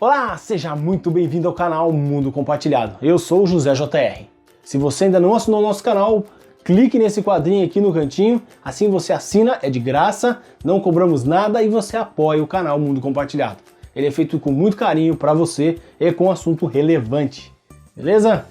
Olá, seja muito bem-vindo ao canal Mundo Compartilhado. Eu sou o José JR. Se você ainda não assinou o nosso canal, clique nesse quadrinho aqui no cantinho, assim você assina, é de graça, não cobramos nada e você apoia o canal Mundo Compartilhado. Ele é feito com muito carinho para você e com assunto relevante, beleza?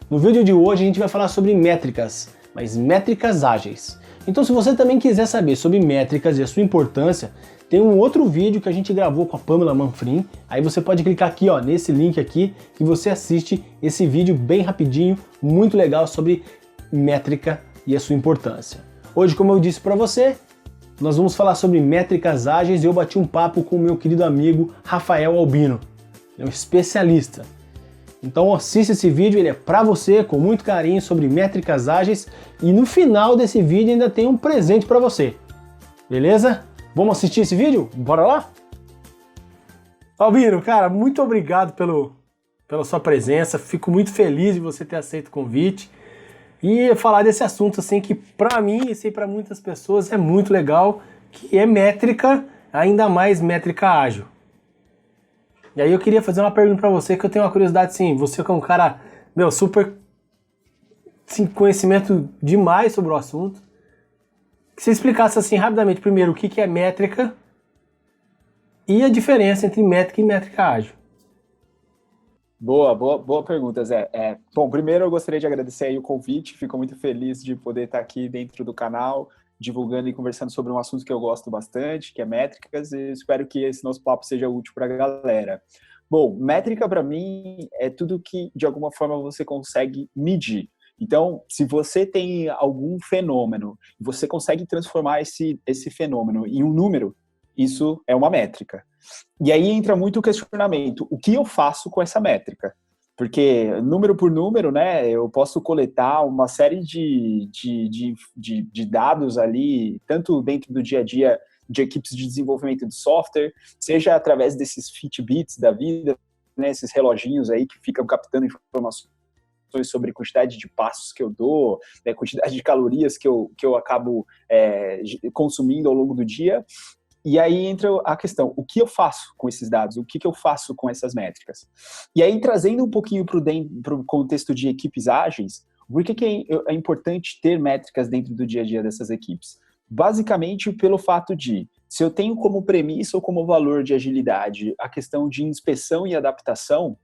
No vídeo de hoje a gente vai falar sobre métricas, mas métricas ágeis. Então se você também quiser saber sobre métricas e a sua importância, tem um outro vídeo que a gente gravou com a Pamela Manfrim, aí você pode clicar aqui ó, nesse link aqui que você assiste esse vídeo bem rapidinho, muito legal sobre métrica e a sua importância. Hoje, como eu disse para você, nós vamos falar sobre métricas ágeis e eu bati um papo com o meu querido amigo Rafael Albino, é um especialista. Então assista esse vídeo, ele é para você, com muito carinho, sobre métricas ágeis e no final desse vídeo ainda tem um presente para você, beleza? Vamos assistir esse vídeo? Bora lá? Albino, cara, muito obrigado pela sua presença, fico muito feliz de você ter aceito o convite e falar desse assunto assim que para mim e sei para muitas pessoas é muito legal, que é métrica, ainda mais métrica ágil. E aí eu queria fazer uma pergunta para você, que eu tenho uma curiosidade assim, você que é um cara, super assim, conhecimento demais sobre o assunto, que você explicasse assim rapidamente, primeiro, o que é métrica e a diferença entre métrica e métrica ágil. Boa pergunta, Zé. Bom, primeiro eu gostaria de agradecer aí o convite, fico muito feliz de poder estar aqui dentro do canal, divulgando e conversando sobre um assunto que eu gosto bastante, que é métricas, e espero que esse nosso papo seja útil para a galera. Bom, métrica para mim é tudo que de alguma forma você consegue medir. Então, se você tem algum fenômeno, você consegue transformar esse fenômeno em um número, isso é uma métrica. E aí entra muito o questionamento, o que eu faço com essa métrica? Porque número por número, né, eu posso coletar uma série de dados ali, tanto dentro do dia a dia de equipes de desenvolvimento de software, seja através desses Fitbits da vida, né, esses reloginhos aí que ficam captando informações sobre quantidade de passos que eu dou, né, quantidade de calorias que eu acabo consumindo ao longo do dia. E aí entra a questão, o que eu faço com esses dados? O que eu faço com essas métricas? E aí, trazendo um pouquinho para o contexto de equipes ágeis, por que é importante ter métricas dentro do dia a dia dessas equipes? Basicamente, pelo fato de, se eu tenho como premissa ou como valor de agilidade a questão de inspeção e adaptação,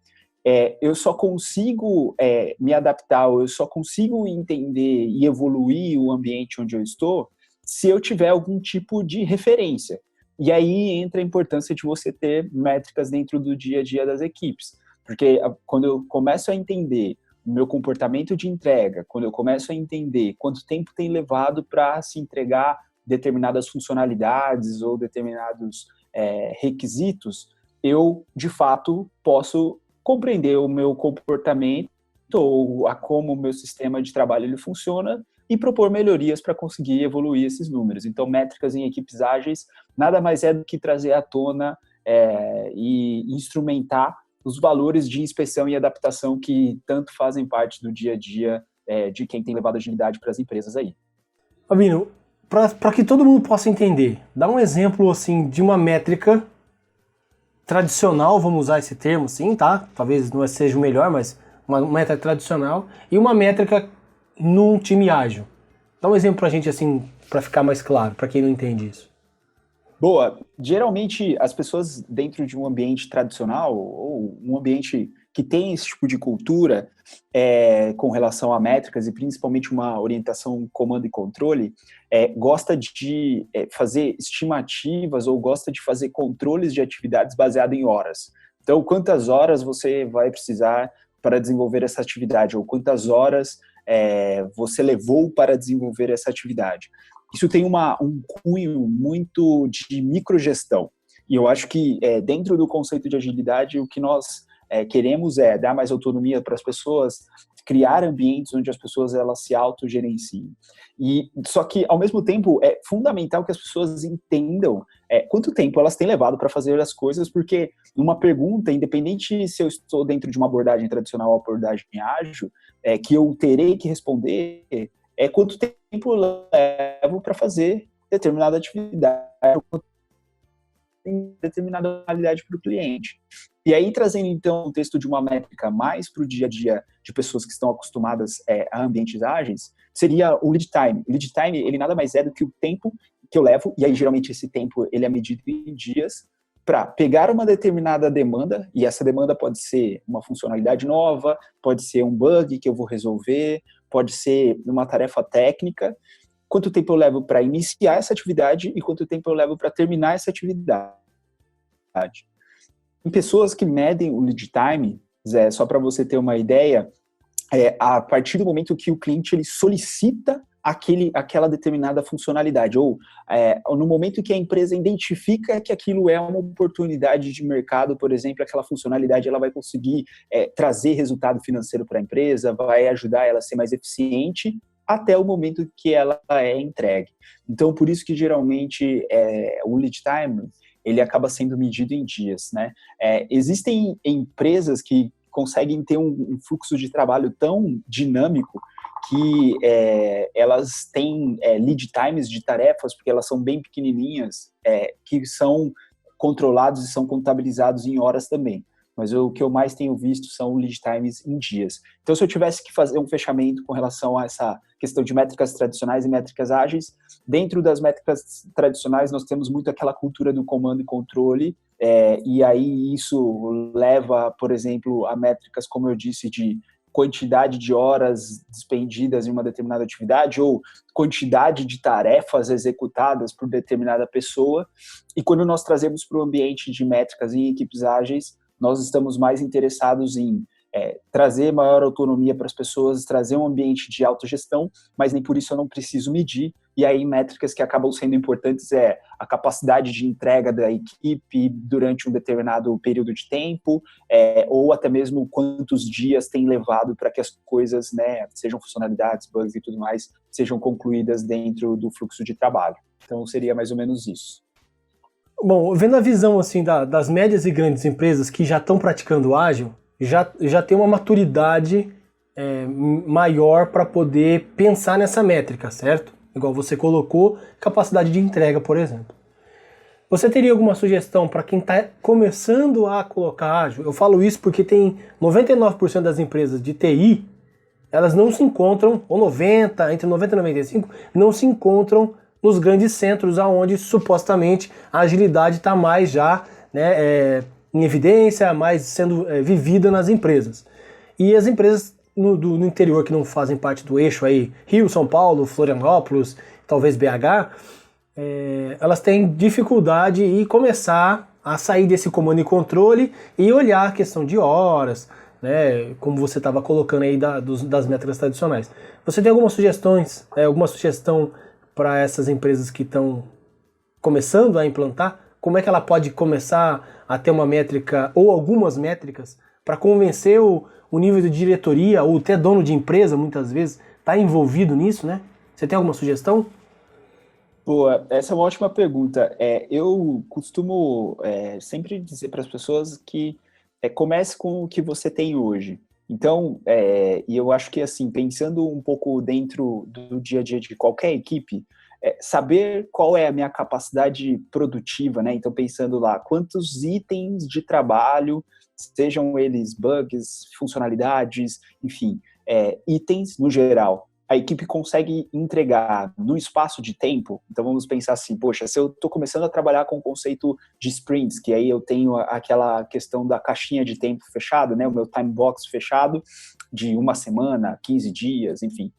eu só consigo me adaptar, ou eu só consigo entender e evoluir o ambiente onde eu estou se eu tiver algum tipo de referência. E aí entra a importância de você ter métricas dentro do dia a dia das equipes. Porque quando eu começo a entender o meu comportamento de entrega, quando eu começo a entender quanto tempo tem levado para se entregar determinadas funcionalidades ou determinados requisitos, eu, de fato, posso compreender o meu comportamento ou como o meu sistema de trabalho ele funciona e propor melhorias para conseguir evoluir esses números. Então, métricas em equipes ágeis nada mais é do que trazer à tona e instrumentar os valores de inspeção e adaptação que tanto fazem parte do dia a dia de quem tem levado agilidade para as empresas aí. Albino, para que todo mundo possa entender, dá um exemplo assim de uma métrica tradicional, vamos usar esse termo sim, tá? Talvez não seja o melhor, mas uma métrica tradicional e uma métrica num time ágil. Dá um exemplo pra gente assim, para ficar mais claro, para quem não entende isso. Boa. Geralmente, as pessoas dentro de um ambiente tradicional ou um ambiente que tem esse tipo de cultura com relação a métricas e principalmente uma orientação comando e controle, gosta de fazer estimativas ou gosta de fazer controles de atividades baseado em horas. Então, quantas horas você vai precisar para desenvolver essa atividade ou quantas horas você levou para desenvolver essa atividade. Isso tem um cunho muito de microgestão. E eu acho que dentro do conceito de agilidade, o que nós queremos é dar mais autonomia para as pessoas, criar ambientes onde as pessoas elas se autogerenciem. Só que, ao mesmo tempo, é fundamental que as pessoas entendam quanto tempo elas têm levado para fazer as coisas, porque uma pergunta, independente se eu estou dentro de uma abordagem tradicional ou abordagem ágil, que eu terei que responder quanto tempo eu levo para fazer determinada atividade, determinada qualidade para o cliente. E aí, trazendo, então, o texto de uma métrica mais para o dia a dia de pessoas que estão acostumadas a ambientes ágeis, seria o lead time. O lead time, ele nada mais é do que o tempo que eu levo, e aí, geralmente, esse tempo ele é medido em dias, para pegar uma determinada demanda, e essa demanda pode ser uma funcionalidade nova, pode ser um bug que eu vou resolver, pode ser uma tarefa técnica, quanto tempo eu levo para iniciar essa atividade e quanto tempo eu levo para terminar essa atividade. Em pessoas que medem o lead time, Zé, só para você ter uma ideia, a partir do momento que o cliente ele solicita aquela determinada funcionalidade, ou no momento que a empresa identifica que aquilo é uma oportunidade de mercado, por exemplo, aquela funcionalidade ela vai conseguir trazer resultado financeiro para a empresa, vai ajudar ela a ser mais eficiente, até o momento que ela é entregue. Então, por isso que geralmente o lead time ele acaba sendo medido em dias, né? Existem empresas que conseguem ter um fluxo de trabalho tão dinâmico que elas têm lead times de tarefas, porque elas são bem pequenininhas, que são controlados e são contabilizados em horas também. Mas o que eu mais tenho visto são lead times em dias. Então, se eu tivesse que fazer um fechamento com relação a essa questão de métricas tradicionais e métricas ágeis, dentro das métricas tradicionais nós temos muito aquela cultura do comando e controle, e aí isso leva, por exemplo, a métricas, como eu disse, de quantidade de horas despendidas em uma determinada atividade ou quantidade de tarefas executadas por determinada pessoa. E quando nós trazemos para o ambiente de métricas em equipes ágeis, nós estamos mais interessados em trazer maior autonomia para as pessoas, trazer um ambiente de autogestão, mas nem por isso eu não preciso medir. E aí métricas que acabam sendo importantes a capacidade de entrega da equipe durante um determinado período de tempo, ou até mesmo quantos dias tem levado para que as coisas, né, sejam funcionalidades, bugs e tudo mais, sejam concluídas dentro do fluxo de trabalho. Então seria mais ou menos isso. Bom, vendo a visão assim das médias e grandes empresas que já estão praticando ágil, já tem uma maturidade maior para poder pensar nessa métrica, certo? Igual você colocou, capacidade de entrega, por exemplo. Você teria alguma sugestão para quem está começando a colocar ágil? Eu falo isso porque tem 99% das empresas de TI, elas não se encontram, ou 90%, entre 90% e 95%, não se encontram nos grandes centros onde supostamente a agilidade está mais já em evidência, mais sendo vivida nas empresas. E as empresas no interior que não fazem parte do eixo aí, Rio, São Paulo, Florianópolis, talvez BH, elas têm dificuldade em começar a sair desse comando e controle e olhar a questão de horas, né, como você estava colocando aí das métricas tradicionais. Você tem algumas sugestões, alguma sugestão para essas empresas que estão começando a implantar? Como é que ela pode começar a ter uma métrica ou algumas métricas para convencer o nível de diretoria ou até dono de empresa, muitas vezes, está envolvido nisso, né? Você tem alguma sugestão? Pô, essa é uma ótima pergunta. Eu costumo sempre dizer para as pessoas que comece com o que você tem hoje. Então, e eu acho que, assim, pensando um pouco dentro do dia a dia de qualquer equipe, saber qual é a minha capacidade produtiva, né? Então, pensando lá, quantos itens de trabalho, sejam eles bugs, funcionalidades, enfim, itens no geral, a equipe consegue entregar no espaço de tempo. Então, vamos pensar assim, poxa, se eu estou começando a trabalhar com o conceito de sprints, que aí eu tenho aquela questão da caixinha de tempo fechada, né, o meu time box fechado, de uma semana, 15 dias, enfim.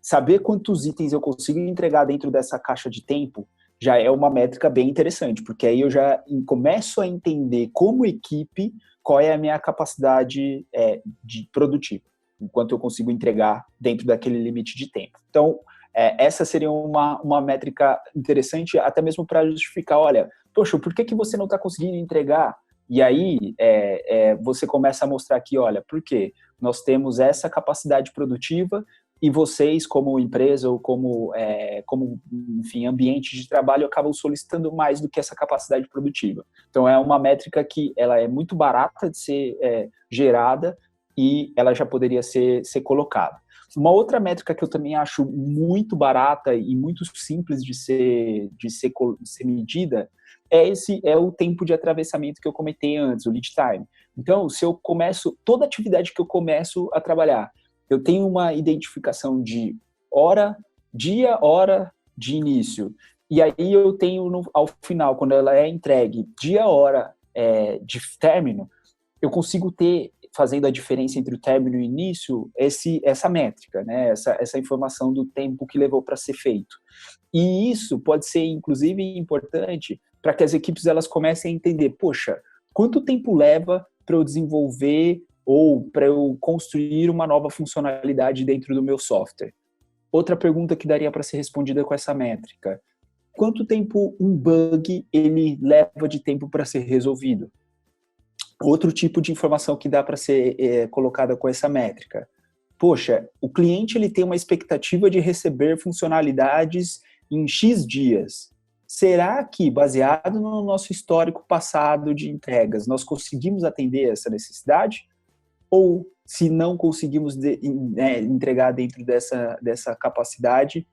Saber quantos itens eu consigo entregar dentro dessa caixa de tempo já é uma métrica bem interessante, porque aí eu já começo a entender como equipe qual é a minha capacidade de produtiva, enquanto eu consigo entregar dentro daquele limite de tempo. Então, essa seria uma métrica interessante, até mesmo para justificar, olha, poxa, por que você não está conseguindo entregar? E aí, você começa a mostrar aqui, olha, por quê? Nós temos essa capacidade produtiva e vocês, como empresa ou como enfim, ambiente de trabalho, acabam solicitando mais do que essa capacidade produtiva. Então, é uma métrica que ela é muito barata de ser gerada, e ela já poderia ser colocada. Uma outra métrica que eu também acho muito barata e muito simples de ser medida é o tempo de atravessamento que eu comentei antes, o lead time. Então, se eu começo, toda atividade que eu começo a trabalhar, eu tenho uma identificação de hora, dia, hora de início. E aí eu tenho, ao final, quando ela é entregue, dia, hora de término, eu consigo ter, fazendo a diferença entre o término e o início, essa métrica, né? Essa informação do tempo que levou para ser feito. E isso pode ser, inclusive, importante para que as equipes elas comecem a entender, poxa, quanto tempo leva para eu desenvolver ou para eu construir uma nova funcionalidade dentro do meu software? Outra pergunta que daria para ser respondida com essa métrica: quanto tempo um bug ele leva de tempo para ser resolvido? Outro tipo de informação que dá para ser colocada com essa métrica: poxa, o cliente ele tem uma expectativa de receber funcionalidades em X dias. Será que, baseado no nosso histórico passado de entregas, nós conseguimos atender essa necessidade? Ou, se não conseguimos entregar dentro dessa capacidade,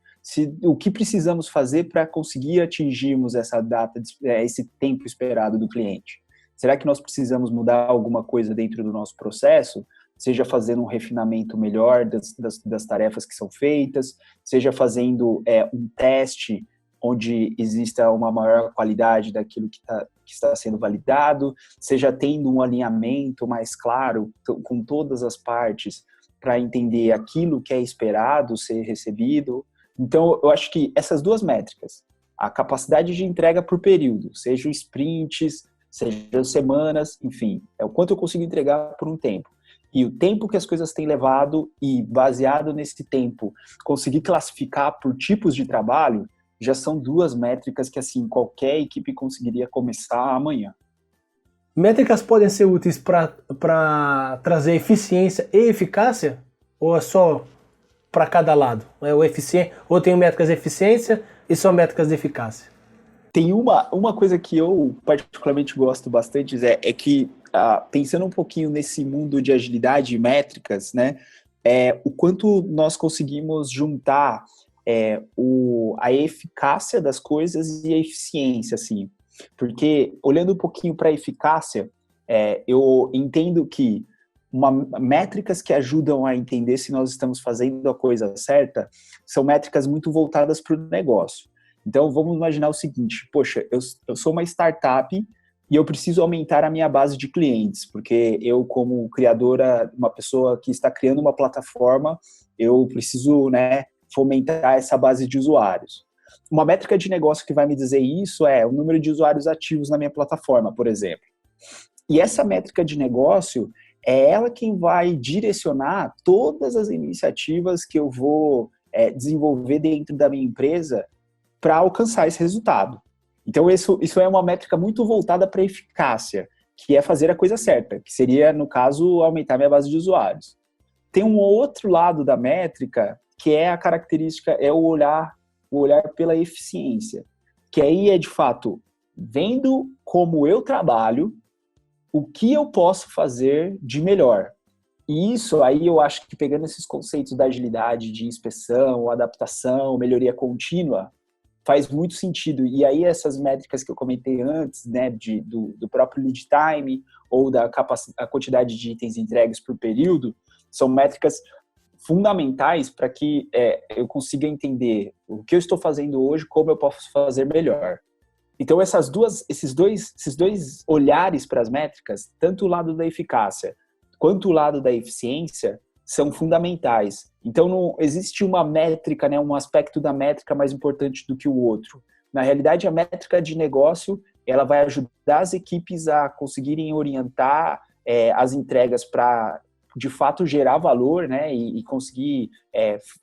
o que precisamos fazer para conseguir atingirmos essa data, esse tempo esperado do cliente? Será que nós precisamos mudar alguma coisa dentro do nosso processo? Seja fazendo um refinamento melhor das tarefas que são feitas, seja fazendo um teste onde exista uma maior qualidade daquilo que está sendo validado, seja tendo um alinhamento mais claro com todas as partes para entender aquilo que é esperado ser recebido. Então, eu acho que essas duas métricas, a capacidade de entrega por período, sejam sprints, sejam semanas, enfim, é o quanto eu consigo entregar por um tempo. E o tempo que as coisas têm levado e, baseado nesse tempo, conseguir classificar por tipos de trabalho, já são duas métricas que, assim, qualquer equipe conseguiria começar amanhã. Métricas podem ser úteis para trazer eficiência e eficácia? Ou é só para cada lado? Ou tem métricas de eficiência e só métricas de eficácia? Tem uma coisa que eu particularmente gosto bastante, é que, pensando um pouquinho nesse mundo de agilidade e métricas, né, o quanto nós conseguimos juntar a eficácia das coisas e a eficiência, assim. Porque, olhando um pouquinho para a eficácia, eu entendo que métricas que ajudam a entender se nós estamos fazendo a coisa certa são métricas muito voltadas para o negócio. Então, vamos imaginar o seguinte: poxa, eu sou uma startup e eu preciso aumentar a minha base de clientes, porque eu, como criadora, uma pessoa que está criando uma plataforma, eu preciso, né, fomentar essa base de usuários. Uma métrica de negócio que vai me dizer isso é o número de usuários ativos na minha plataforma, por exemplo. E essa métrica de negócio é ela quem vai direcionar todas as iniciativas que eu vou desenvolver dentro da minha empresa para alcançar esse resultado. Então, isso é uma métrica muito voltada para a eficácia, que é fazer a coisa certa, que seria, no caso, aumentar minha base de usuários. Tem um outro lado da métrica, que é a característica, é o olhar pela eficiência, que aí é, de fato, vendo como eu trabalho, o que eu posso fazer de melhor. E isso aí eu acho que, pegando esses conceitos da agilidade, de inspeção, adaptação, melhoria contínua, faz muito sentido. E aí essas métricas que eu comentei antes, né, do próprio lead time ou a quantidade de itens entregues por período, são métricas fundamentais para que eu consiga entender o que eu estou fazendo hoje, como eu posso fazer melhor. Então, esses dois olhares para as métricas, tanto o lado da eficácia quanto o lado da eficiência, são fundamentais. Então, não existe uma métrica, né, um aspecto da métrica mais importante do que o outro. Na realidade, a métrica de negócio, ela vai ajudar as equipes a conseguirem orientar as entregas para, de fato, gerar valor, né, e conseguir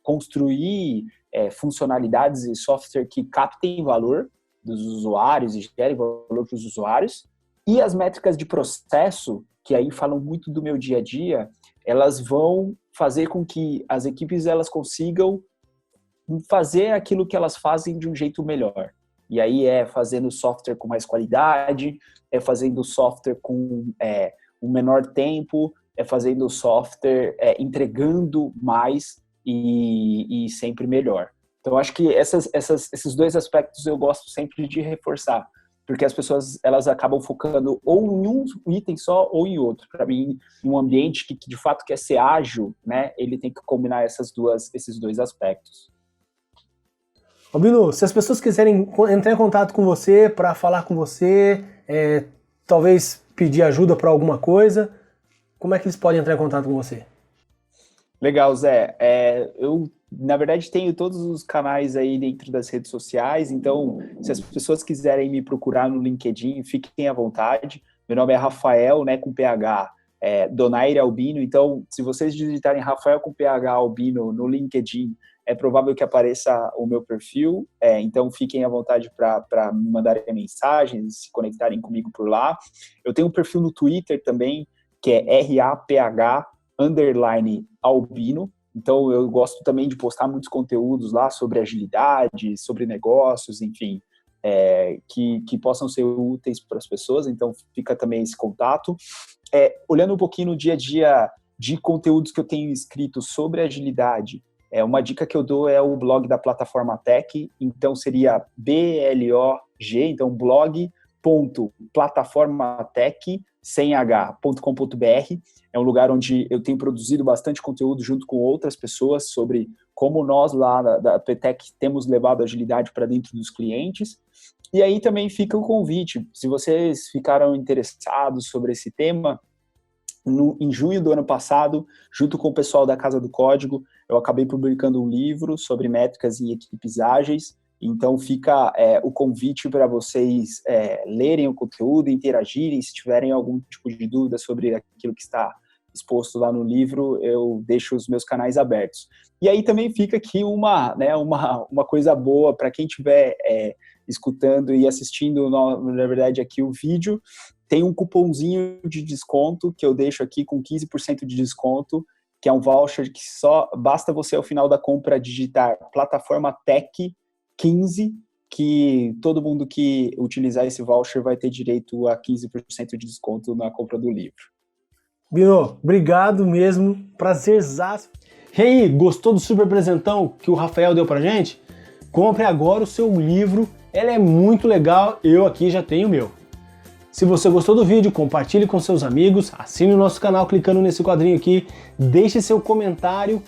construir funcionalidades e software que captem valor dos usuários e gerem valor para os usuários. E as métricas de processo, que aí falam muito do meu dia a dia, elas vão fazer com que as equipes elas consigam fazer aquilo que elas fazem de um jeito melhor. E aí fazendo software com mais qualidade, fazendo software com um menor tempo, fazendo software entregando mais e sempre melhor. Então, acho que esses dois aspectos eu gosto sempre de reforçar, porque as pessoas elas acabam focando ou em um item só ou em outro. Para mim, um ambiente que de fato quer ser ágil, né, ele tem que combinar esses dois aspectos. Albino, se as pessoas quiserem entrar em contato com você para falar com você, talvez pedir ajuda para alguma coisa, como é que eles podem entrar em contato com você? Legal, Zé. Eu, na verdade, tenho todos os canais aí dentro das redes sociais, então, se as pessoas quiserem me procurar no LinkedIn, fiquem à vontade. Meu nome é Rafael, né, com PH, Donaire Albino, então, se vocês digitarem Rafael com PH Albino no LinkedIn, é provável que apareça o meu perfil, então fiquem à vontade para me mandarem mensagens, se conectarem comigo por lá. Eu tenho um perfil no Twitter também, que é RAPH_Albino, então eu gosto também de postar muitos conteúdos lá sobre agilidade, sobre negócios, enfim, que possam ser úteis para as pessoas, então fica também esse contato. Olhando um pouquinho no dia a dia de conteúdos que eu tenho escrito sobre agilidade, uma dica que eu dou é o blog da Plataforma Tech, então seria blog, então blog.plataformatech.com.br. É um lugar onde eu tenho produzido bastante conteúdo junto com outras pessoas sobre como nós lá da PTech temos levado a agilidade para dentro dos clientes. E aí também fica o convite, se vocês ficaram interessados sobre esse tema, em junho do ano passado, junto com o pessoal da Casa do Código, eu acabei publicando um livro sobre métricas e equipes ágeis. Então fica o convite para vocês lerem o conteúdo, interagirem, se tiverem algum tipo de dúvida sobre aquilo que está exposto lá no livro, eu deixo os meus canais abertos. E aí também fica aqui uma coisa boa para quem estiver escutando e assistindo, na verdade, aqui o vídeo, tem um cupomzinho de desconto que eu deixo aqui com 15% de desconto, que é um voucher que só basta você ao final da compra digitar Plataforma Tech 15, que todo mundo que utilizar esse voucher vai ter direito a 15% de desconto na compra do livro. Bino, obrigado mesmo, prazerzaço. E aí, gostou do super presentão que o Rafael deu pra gente? Compre agora o seu livro, ele é muito legal, eu aqui já tenho o meu. Se você gostou do vídeo, compartilhe com seus amigos, assine o nosso canal clicando nesse quadrinho aqui, deixe seu comentário.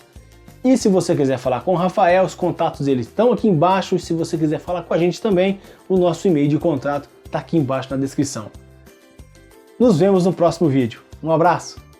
E se você quiser falar com o Rafael, os contatos dele estão aqui embaixo. E se você quiser falar com a gente também, o nosso e-mail de contrato está aqui embaixo na descrição. Nos vemos no próximo vídeo. Um abraço!